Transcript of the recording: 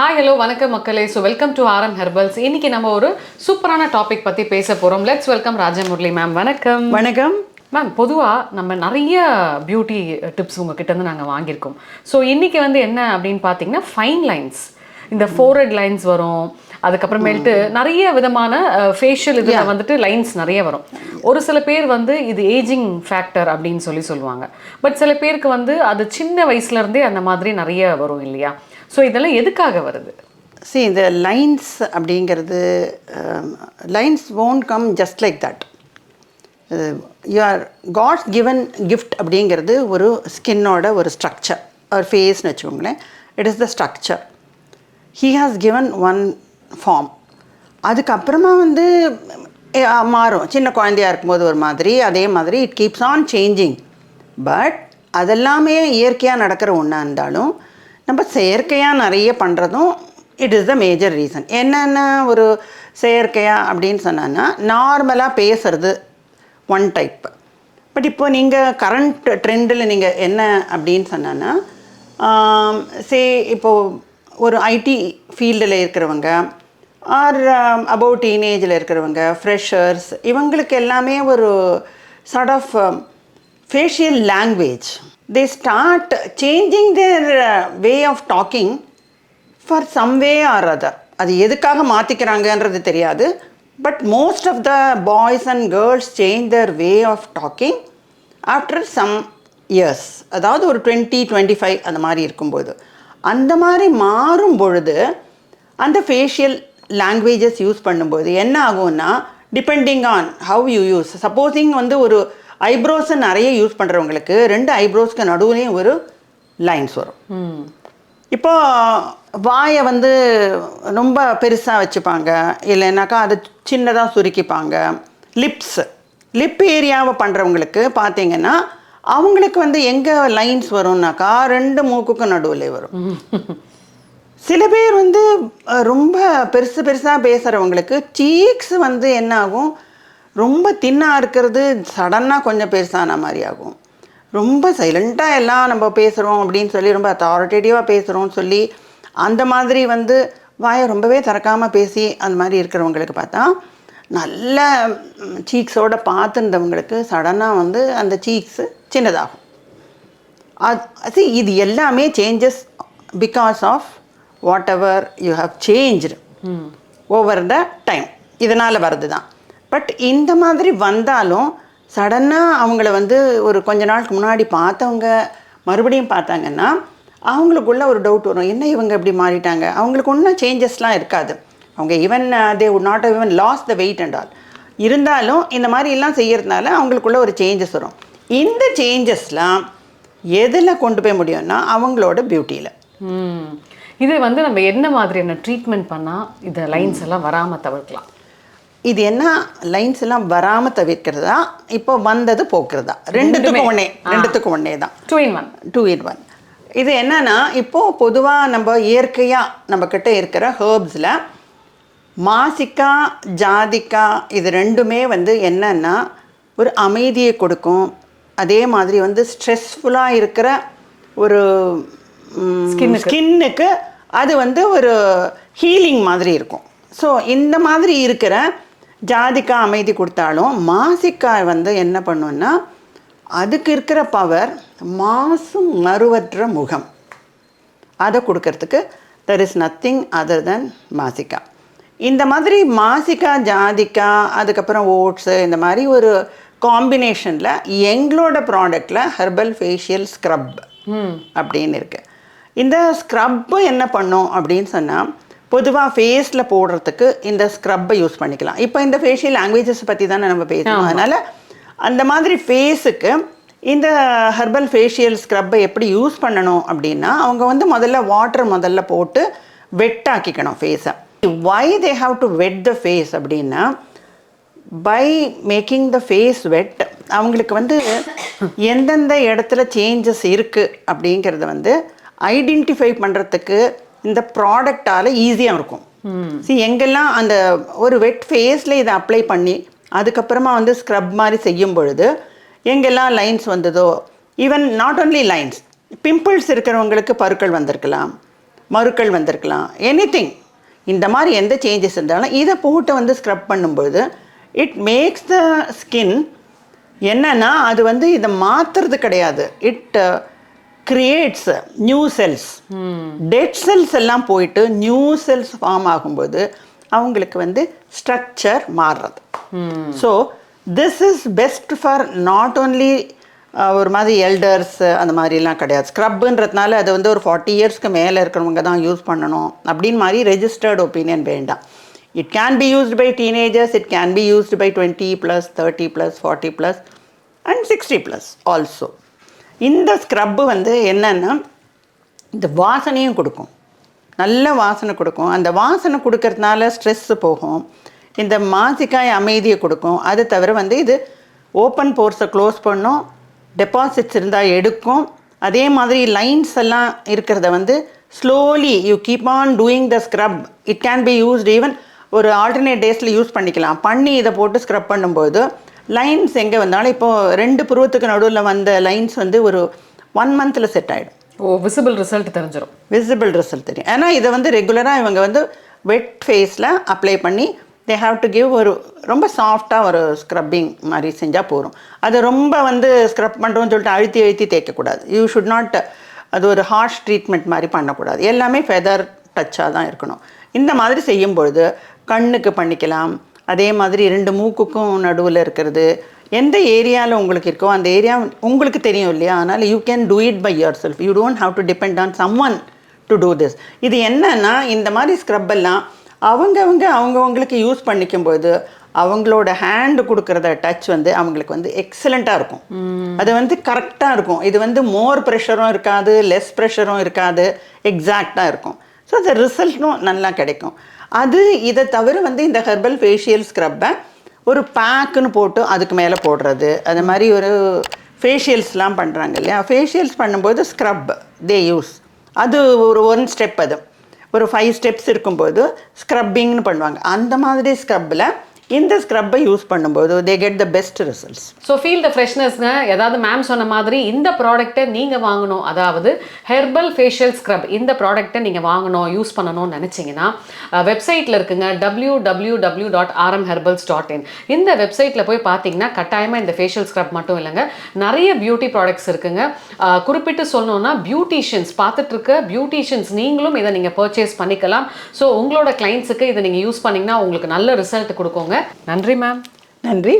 Hi hello வணக்கம் மக்களே. So welcome to RM herbals. இன்னைக்கு நம்ம ஒரு சூப்பரான டாபிக் பற்றி பேச போகிறோம். Let's welcome Rajamurali ma'am. வணக்கம். வணக்கம் மேம், பொதுவாக நம்ம நிறைய பியூட்டி டிப்ஸ் உங்ககிட்ட நாங்கள் வாங்கியிருக்கோம். ஸோ இன்றைக்கி என்ன அப்படின்னு பார்த்தீங்கன்னா ஃபைன் லைன்ஸ், இந்த ஃபோர்ஹெட் லைன்ஸ் வரும், அதுக்கப்புறமேல்ட்டு நிறைய விதமான ஃபேஷியல் இதில் லைன்ஸ் நிறைய வரும். ஒரு சில பேர் இது ஏஜிங் ஃபேக்டர் அப்படின்னு சொல்லுவாங்க. பட் சில பேருக்கு அது சின்ன வயசுலேருந்தே அந்த மாதிரி நிறைய வரும் இல்லையா? ஸோ இதெல்லாம் எதுக்காக வருது? இந்த லைன்ஸ் அப்படிங்கிறது lines won't come just like that. Your God's given gift அப்படிங்கிறது ஒரு ஸ்கின்னோட ஒரு ஸ்ட்ரக்சர், ஒரு ஃபேஸ்னு வச்சுக்கோங்களேன். It is the structure. He has given one form. அதுக்கப்புறமா மாறும். சின்ன குழந்தையாக இருக்கும்போது ஒரு மாதிரி, அதே மாதிரி it keeps on changing. But அதெல்லாமே இயற்கையாக நடக்கிற ஒன்றா இருந்தாலும் நம்ம செயற்கையாக நிறைய பண்ணுறதும் it is the major reason. என்னென்ன ஒரு செயற்கையாக அப்படின்னு சொன்னான்னா, நார்மலாக பேசுகிறது ஒன் டைப். பட் இப்போ நீங்கள் கரண்ட் ட்ரெண்டில் நீங்கள் என்ன அப்படின்னு சொன்னான்னா, இப்போது ஒரு ஐடி ஃபீல்டில் இருக்கிறவங்க ஆர் அபவுட் டீனேஜில் இருக்கிறவங்க, ஃப்ரெஷர்ஸ், இவங்களுக்கு எல்லாமே ஒரு sort of facial language. They start changing their way of talking for some way or other. அது எதுக்காக மாற்றிக்கிறாங்கன்றது தெரியாது. But most of the boys and girls change their way of talking after some years. அதாவது ஒரு 20-25 அந்த மாதிரி இருக்கும்போது, அந்த மாதிரி மாறும் பொழுது அந்த ஃபேஷியல் லாங்குவேஜஸ் யூஸ் பண்ணும்போது என்ன ஆகும்னா, depending on how you use. Supposing ஒரு ஐப்ரோஸை நிறைய யூஸ் பண்ணுறவங்களுக்கு 2 ஐப்ரோஸ்க்கு நடுவுலேயும் ஒரு லைன்ஸ் வரும். இப்போ வாயை ரொம்ப பெருசாக வச்சுப்பாங்க, இல்லைனாக்கா அதை சின்னதாக சுருக்கிப்பாங்க. லிப் ஏரியாவை பண்ணுறவங்களுக்கு பார்த்தீங்கன்னா அவங்களுக்கு எங்கே லைன்ஸ் வரும்னாக்கா 2 மூக்குக்கும் நடுவில் வரும். சில பேர் ரொம்ப பெருசாக பேசுகிறவங்களுக்கு சீக்ஸ் என்ன ஆகும், ரொம்ப தின்னாக இருக்கிறது சடனாக கொஞ்சம் பெருசான மாதிரி ஆகும். ரொம்ப சைலண்ட்டாக எல்லாம் நம்ம பேசுகிறோம் அப்படின்னு சொல்லி, ரொம்ப அத்தாரிட்டேட்டிவாக பேசுகிறோன்னு சொல்லி, அந்த மாதிரி வாயை ரொம்பவே திறக்காமல் பேசி அந்த மாதிரி இருக்கிறவங்களுக்கு பார்த்தா, நல்ல சீக்ஸோடு பார்த்துருந்தவங்களுக்கு சடனாக அந்த சீக்ஸு சின்னதாகும். இது எல்லாமே changes because of whatever you have changed over the time. இதனால் வருது தான். பட் இந்த மாதிரி வந்தாலும் சடனாக அவங்கள ஒரு கொஞ்ச நாளுக்கு முன்னாடி பார்த்தவங்க மறுபடியும் பார்த்தாங்கன்னா அவங்களுக்குள்ள ஒரு டவுட் வரும், என்ன இவங்க இப்படி மாறிட்டாங்க. அவங்களுக்கு ஒன்றும் சேஞ்சஸ்லாம் இருக்காது. அவங்க even they would not even lose the weight and all. இருந்தாலும் இந்த மாதிரிலாம் செய்கிறதுனால அவங்களுக்குள்ள ஒரு சேஞ்சஸ் வரும். இந்த சேஞ்சஸ்லாம் எதில் கொண்டு போய் முடியும்னா அவங்களோட பியூட்டியில். இது நம்ம என்ன மாதிரியான ட்ரீட்மெண்ட் பண்ணால் இந்த லைன்ஸ் எல்லாம் வராமல் தவிர்க்கலாம்? இது என்ன லைன்ஸ் எல்லாம் வராமல் தவிர்க்கிறதா, இப்போ வந்தது போக்குறதா, ரெண்டுத்துக்கும் ஒன்றே தான். 2 in 1. இது என்னன்னா, இப்போது பொதுவாக நம்ம இயற்கையாக நம்மக்கிட்ட இருக்கிற ஹேர்ப்ஸில் மாசிக்காய், ஜாதிக்காய் இது ரெண்டுமே என்னன்னா ஒரு அமைதியை கொடுக்கும். அதே மாதிரி ஸ்ட்ரெஸ்ஃபுல்லாக இருக்கிற ஒரு ஸ்கின்னுக்கு அது ஒரு ஹீலிங் மாதிரி இருக்கும். ஸோ இந்த மாதிரி இருக்கிற ஜாதிக்காய் அமைதி கொடுத்தாலும், மாசிக்காய் என்ன பண்ணுன்னா, அதுக்கு இருக்கிற பவர் மாசும் மறுவற்ற முகம், அதை கொடுக்கறதுக்கு தெர் இஸ் நத்திங் அதர் தென் மாசிக்காய். இந்த மாதிரி மாசிக்காய், ஜாதிக்காய், அதுக்கப்புறம் ஓட்ஸு, இந்த மாதிரி ஒரு காம்பினேஷனில் எங்களோட ப்ராடக்டில் ஹெர்பல் ஃபேஷியல் ஸ்க்ரப் அப்படின்னு இருக்குது. இந்த ஸ்க்ரப்பு என்ன பண்ணும் அப்படின்னு சொன்னால், பொதுவாக ஃபேஸில் போடுறதுக்கு இந்த ஸ்க்ரப்பை யூஸ் பண்ணிக்கலாம். இப்போ இந்த ஃபேஷியல் லாங்குவேஜஸ் பற்றி தானே நம்ம பேசணும். அதனால் அந்த மாதிரி ஃபேஸுக்கு இந்த ஹெர்பல் ஃபேஷியல் ஸ்க்ரப்பை எப்படி யூஸ் பண்ணணும் அப்படின்னா, அவங்க முதல்ல போட்டு வெட்டாக்கிக்கணும் ஃபேஸை. Why they have to wet the face அப்படின்னா, by making the face wet அவங்களுக்கு எந்தெந்த இடத்துல சேஞ்சஸ் இருக்குது அப்படிங்கிறத ஐடென்டிஃபை பண்ணுறதுக்கு இந்த ப்ராடக்டால் ஈஸியாக இருக்கும். எங்கெல்லாம் அந்த ஒரு வெட் ஃபேஸில் இதை அப்ளை பண்ணி அதுக்கப்புறமா ஸ்க்ரப் மாதிரி செய்யும் பொழுது எங்கெல்லாம் லைன்ஸ் வந்ததோ, even not only lines, pimples இருக்கிறவங்களுக்கு பருக்கள் வந்திருக்கலாம், மருக்கள் வந்திருக்கலாம், எனிதிங். இந்த மாதிரி எந்த சேஞ்சஸ் இருந்தாலும் இதை போட்டு வந்து ஸ்க்ரப் பண்ணும்போது இட் மேக்ஸ் த ஸ்கின் என்னன்னா அது வந்து இதை மாற்றுறது கிடையாது. It creates new cells. Dead cells எல்லாம் போயிட்டு நியூ செல்ஸ் ஃபார்ம் ஆகும்போது அவங்களுக்கு வந்து ஸ்ட்ரக்சர் மாறுறது. So this is best for not only ஒரு மாதிரி எல்டர்ஸ் அந்த மாதிரிலாம் கிடையாது. ஸ்க்ரப்புன்றதுனால அது வந்து ஒரு 40 இயர்ஸ்க்கு மேலே இருக்கிறவங்க தான் யூஸ் பண்ணணும் அப்படின்னு மாதிரி ரெஜிஸ்டர்ட் ஒப்பீனியன் வேண்டாம். It can be used by teenagers, it can be used by 20+, 30+, 40+ and 60+ also. இந்த ஸ்க்ரப்பு வந்து என்னென்னா இந்த வாசனையும் கொடுக்கும், நல்ல வாசனை கொடுக்கும். அந்த வாசனை கொடுக்கறதுனால ஸ்ட்ரெஸ்ஸு போகும், இந்த மாசிக்காய் அமைதியை கொடுக்கும். அது தவிர வந்து இது ஓப்பன் போர்ஸை க்ளோஸ் பண்ணும், டெபாசிட்ஸ் இருந்தால் எடுக்கும். அதே மாதிரி லைன்ஸ் எல்லாம் இருக்கிறத வந்து slowly you keep on doing the scrub. It can be used even ஒரு ஆல்டர்னேட் டேஸில் யூஸ் பண்ணிக்கலாம். பண்ணி இதை போட்டு ஸ்க்ரப் பண்ணும்போது லைன்ஸ் எங்கே வந்தாலும் இப்போது 2 புருவத்துக்கு நடுவில் வந்த லைன்ஸ் வந்து ஒரு 1 மந்தில் செட் ஆகிடும். விசிபிள் ரிசல்ட் தெரிஞ்சிடும். விசிபிள் ரிசல்ட் தெரியும். ஏன்னா இதை வந்து ரெகுலராக இவங்க வந்து வெட் ஃபேஸில் அப்ளை பண்ணி தே ஹாவ் டு கிவ் ஒரு ரொம்ப சாஃப்டாக ஒரு ஸ்க்ரப்பிங் மாதிரி செஞ்சால் போகும். அது ரொம்ப வந்து ஸ்க்ரப் பண்ணுறோன்னு சொல்லிட்டு அழுத்தி தேய்க்கக்கூடாது. யூ ஷுட் நாட் அது ஒரு ஹார்ஷ் ட்ரீட்மெண்ட் மாதிரி பண்ணக்கூடாது. எல்லாமே ஃபெதர் டச்சாக தான் இருக்கணும். இந்த மாதிரி செய்யும்பொழுது கண்ணுக்கு பண்ணிக்கலாம். அதே மாதிரி 2 மூக்குக்கும் நடுவில் இருக்கிறது எந்த ஏரியாவில் உங்களுக்கு இருக்கோ அந்த ஏரியா உங்களுக்கு தெரியும் இல்லையா? அதனால் you can do it by yourself. You don't have to depend on someone to do this. இது என்னன்னா இந்த மாதிரி ஸ்க்ரப் எல்லாம் அவங்கவுங்களுக்கு யூஸ் பண்ணிக்கும்போது அவங்களோட ஹேண்டு கொடுக்குறத டச் வந்து அவங்களுக்கு வந்து எக்ஸலண்ட்டாக இருக்கும். அது வந்து கரெக்டாக இருக்கும். இது வந்து மோர் ப்ரெஷரும் இருக்காது, லெஸ் ப்ரெஷரும் இருக்காது, எக்ஸாக்டாக இருக்கும். ஸோ அந்த ரிசல்ட்டும் நல்லா கிடைக்கும். அது இதை தவிர வந்து இந்த ஹெர்பல் ஃபேஷியல் ஸ்க்ரப்பை ஒரு பேக்குன்னு போட்டு அதுக்கு மேலே போடுறது, அது மாதிரி ஒரு ஃபேஷியல்ஸ்லாம் பண்ணுறாங்க இல்லையா? ஃபேஷியல்ஸ் பண்ணும்போது ஸ்க்ரப் தே யூஸ். அது ஒரு 1 ஸ்டெப். அது ஒரு 5 ஸ்டெப்ஸ் இருக்கும்போது ஸ்க்ரப்பிங்னு பண்ணுவாங்க. அந்த மாதிரி ஸ்க்ரப்பில் இந்த ஸ்க்ரப்பை யூஸ் பண்ணும்போது they get the best results. So feel the ஃப்ரெஷ்னஸ்ங்க. ஏதாவது மேம் சொன்ன மாதிரி இந்த ப்ராடக்ட்டை நீங்கள் வாங்கணும், அதாவது ஹெர்பல் ஃபேஷியல் ஸ்க்ரப் இந்த ப்ராடக்ட்டை நீங்கள் வாங்கணும், யூஸ் பண்ணணும்னு நினச்சிங்கன்னா வெப்சைட்டில் இருக்குங்க www.rmherbals.in. இந்த வெப்சைட்டில் போய் பார்த்தீங்கன்னா கட்டாயமாக இந்த ஃபேஷியல் ஸ்க்ரப் மட்டும் இல்லைங்க, நிறைய பியூட்டி ப்ராடக்ட்ஸ் இருக்குங்க. குறிப்பிட்டு சொல்லணும்னா பியூட்டிஷியன்ஸ் பார்த்துட்டு இருக்க பியூட்டிஷியன்ஸ் நீங்களும் இதை நீங்கள் பர்ச்சேஸ் பண்ணிக்கலாம். ஸோ உங்களோட கிளைண்ட்ஸுக்கு இதை நீங்கள் யூஸ் பண்ணிங்கன்னா உங்களுக்கு நல்ல ரிசல்ட் கொடுக்குங்க. நன்றி மேம். நன்றி.